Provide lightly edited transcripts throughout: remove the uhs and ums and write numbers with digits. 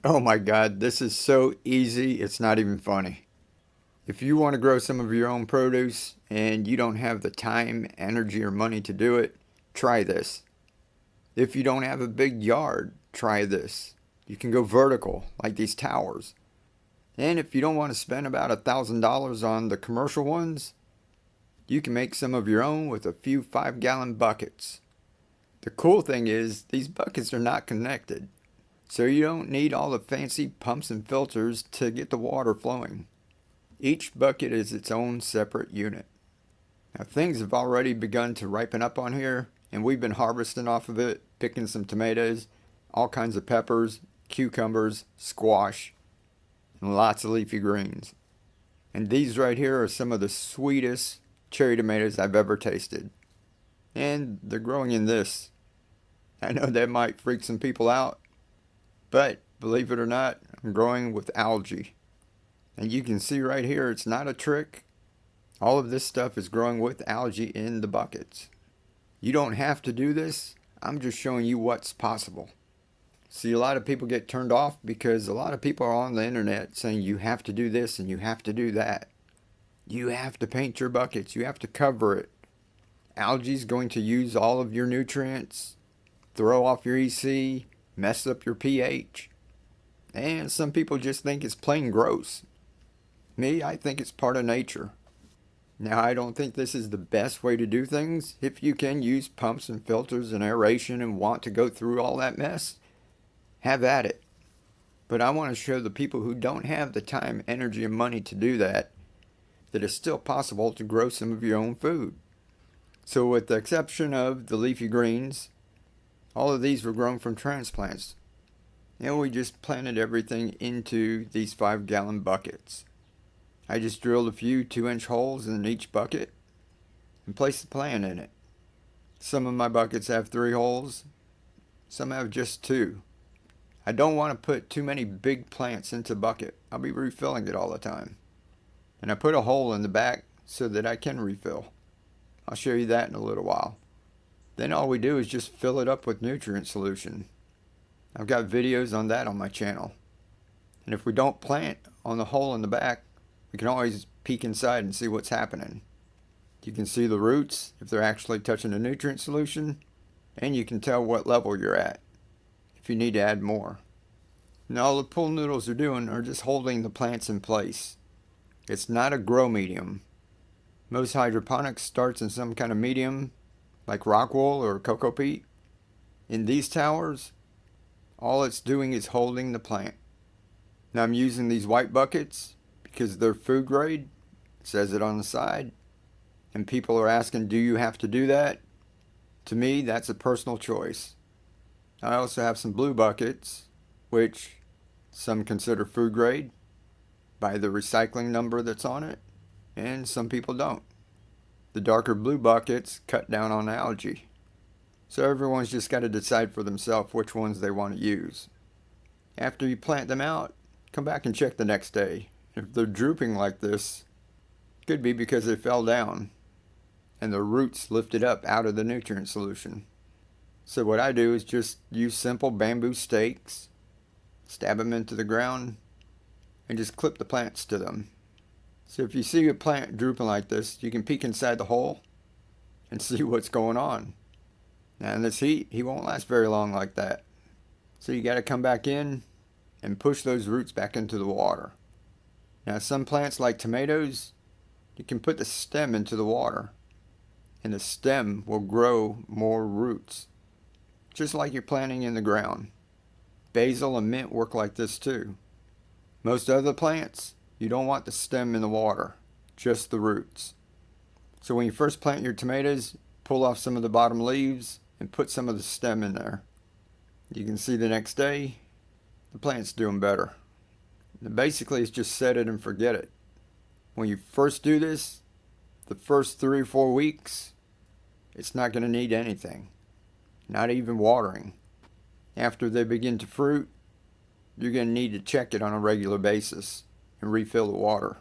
Oh my God, this is so easy, it's not even funny. If you want to grow some of your own produce and you don't have the time, energy, or money to do it, try this. If you don't have a big yard, try this. You can go vertical, like these towers. And if you don't want to spend about $1,000 on the commercial ones, you can make some of your own with a few 5-gallon buckets. The cool thing is, these buckets are not connected, so you don't need all the fancy pumps and filters to get the water flowing. Each bucket is its own separate unit. Now, things have already begun to ripen up on here, and we've been harvesting off of it, picking some tomatoes, all kinds of peppers, cucumbers, squash, and lots of leafy greens. And these right here are some of the sweetest cherry tomatoes I've ever tasted. And they're growing in this. I know that might freak some people out, but believe it or not, I'm growing with algae. And you can see right here, it's not a trick. All of this stuff is growing with algae in the buckets. You don't have to do this. I'm just showing you what's possible. See, a lot of people get turned off because a lot of people are on the internet saying you have to do this and you have to do that. You have to paint your buckets. You have to cover it. Algae's going to use all of your nutrients, throw off your EC, mess up your pH. And some people just think it's plain gross. Me, I think it's part of nature. Now, I don't think this is the best way to do things. If you can use pumps and filters and aeration and want to go through all that mess, have at it. But I want to show the people who don't have the time, energy, and money to do that, that it's still possible to grow some of your own food. So, with the exception of the leafy greens, all of these were grown from transplants. And we just planted everything into these 5-gallon buckets. I just drilled a few 2-inch holes in each bucket and placed the plant in it. Some of my buckets have 3 holes, some have just 2. I don't want to put too many big plants into a bucket. I'll be refilling it all the time. And I put a hole in the back so that I can refill. I'll show you that in a little while. Then all we do is just fill it up with nutrient solution. I've got videos on that on my channel. And if we don't plant on the hole in the back, we can always peek inside and see what's happening. You can see the roots if they're actually touching the nutrient solution, and you can tell what level you're at if you need to add more. Now all the pool noodles are doing are just holding the plants in place. It's not a grow medium. Most hydroponics starts in some kind of medium like rock wool or cocoa peat. In these towers, all it's doing is holding the plant. Now I'm using these white buckets because they're food grade. It says it on the side. And people are asking, do you have to do that? To me, that's a personal choice. I also have some blue buckets, which some consider food grade by the recycling number that's on it, and some people don't. The darker blue buckets cut down on algae. So everyone's just got to decide for themselves which ones they want to use. After you plant them out, come back and check the next day. If they're drooping like this, it could be because they fell down and the roots lifted up out of the nutrient solution. So what I do is just use simple bamboo stakes, stab them into the ground, and just clip the plants to them. So if you see a plant drooping like this, you can peek inside the hole and see what's going on. Now in this heat, he won't last very long like that. So you got to come back in and push those roots back into the water. Now some plants like tomatoes, you can put the stem into the water and the stem will grow more roots, just like you're planting in the ground. Basil and mint work like this too. Most other plants, you don't want the stem in the water, just the roots. So when you first plant your tomatoes, pull off some of the bottom leaves and put some of the stem in there. You can see the next day, the plant's doing better. And basically, it's just set it and forget it. When you first do this, the first 3 or 4 weeks, it's not going to need anything, not even watering. After they begin to fruit, you're going to need to check it on a regular basis and refill the water.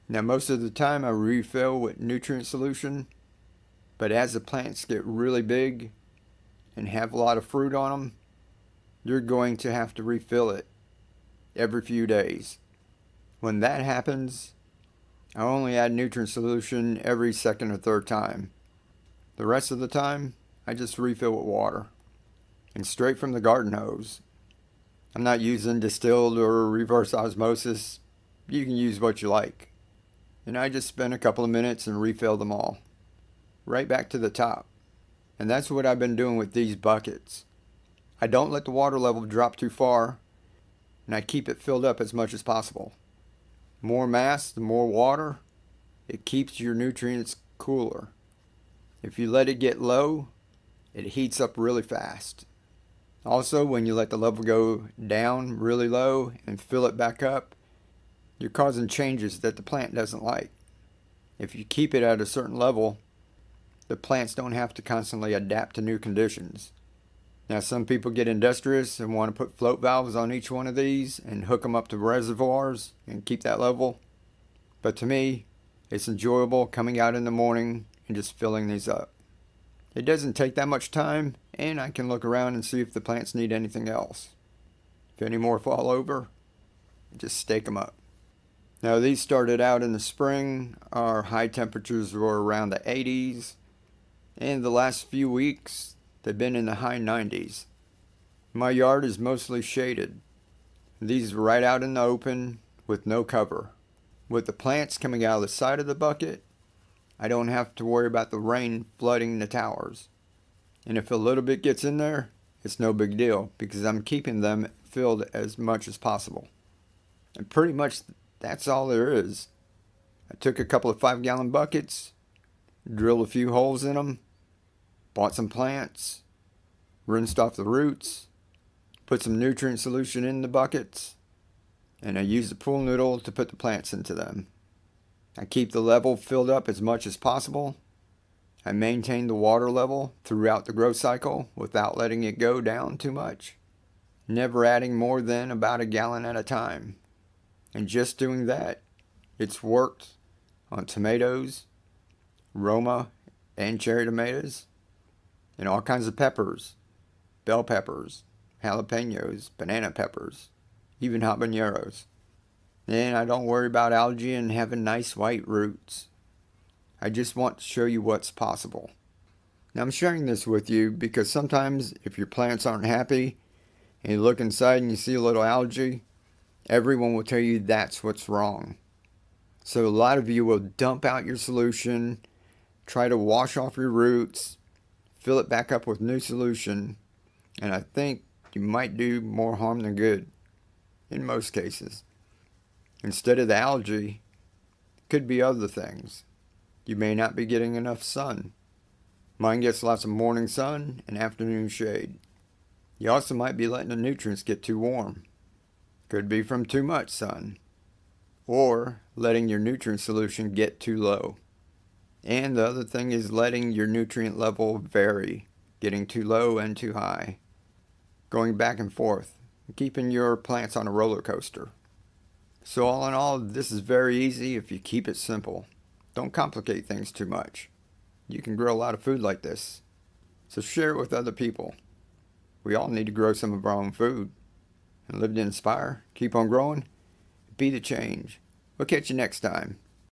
Now, most of the time I refill with nutrient solution, but as the plants get really big and have a lot of fruit on them, you're going to have to refill it every few days. When that happens, I only add nutrient solution every second or third time. The rest of the time, I just refill with water. And straight from the garden hose. I'm not using distilled or reverse osmosis. You can use what you like. And I just spend a couple of minutes and refill them all. Right back to the top. And that's what I've been doing with these buckets. I don't let the water level drop too far, and I keep it filled up as much as possible. More mass, the more water, it keeps your nutrients cooler. If you let it get low, it heats up really fast. Also, when you let the level go down really low and fill it back up, you're causing changes that the plant doesn't like. If you keep it at a certain level, the plants don't have to constantly adapt to new conditions. Now, some people get industrious and want to put float valves on each one of these and hook them up to reservoirs and keep that level. But to me, it's enjoyable coming out in the morning and just filling these up. It doesn't take that much time, and I can look around and see if the plants need anything else. If any more fall over, just stake them up. Now, these started out in the spring. Our high temperatures were around the 80s. And the last few weeks, they've been in the high 90s. My yard is mostly shaded. These are right out in the open with no cover. With the plants coming out of the side of the bucket, I don't have to worry about the rain flooding the towers. And if a little bit gets in there, it's no big deal because I'm keeping them filled as much as possible. And pretty much that's all there is. I took a couple of 5-gallon buckets, drilled a few holes in them, bought some plants, rinsed off the roots, put some nutrient solution in the buckets, and I used a pool noodle to put the plants into them. I keep the level filled up as much as possible. I maintain the water level throughout the growth cycle without letting it go down too much, never adding more than about a gallon at a time. And just doing that, it's worked on tomatoes, Roma and cherry tomatoes, and all kinds of peppers, bell peppers, jalapenos, banana peppers, even habaneros. And I don't worry about algae and having nice white roots. I just want to show you what's possible. Now I'm sharing this with you because sometimes if your plants aren't happy and you look inside and you see a little algae, everyone will tell you that's what's wrong. So a lot of you will dump out your solution, try to wash off your roots, fill it back up with new solution, and I think you might do more harm than good in most cases. Instead of the algae, it could be other things. You may not be getting enough sun. Mine gets lots of morning sun and afternoon shade. You also might be letting the nutrients get too warm. Could be from too much sun. Or letting your nutrient solution get too low. And the other thing is letting your nutrient level vary, getting too low and too high. Going back and forth, keeping your plants on a roller coaster. So all in all, this is very easy if you keep it simple. Don't complicate things too much. You can grow a lot of food like this. So share it with other people. We all need to grow some of our own food. And live to inspire, keep on growing, be the change. We'll catch you next time.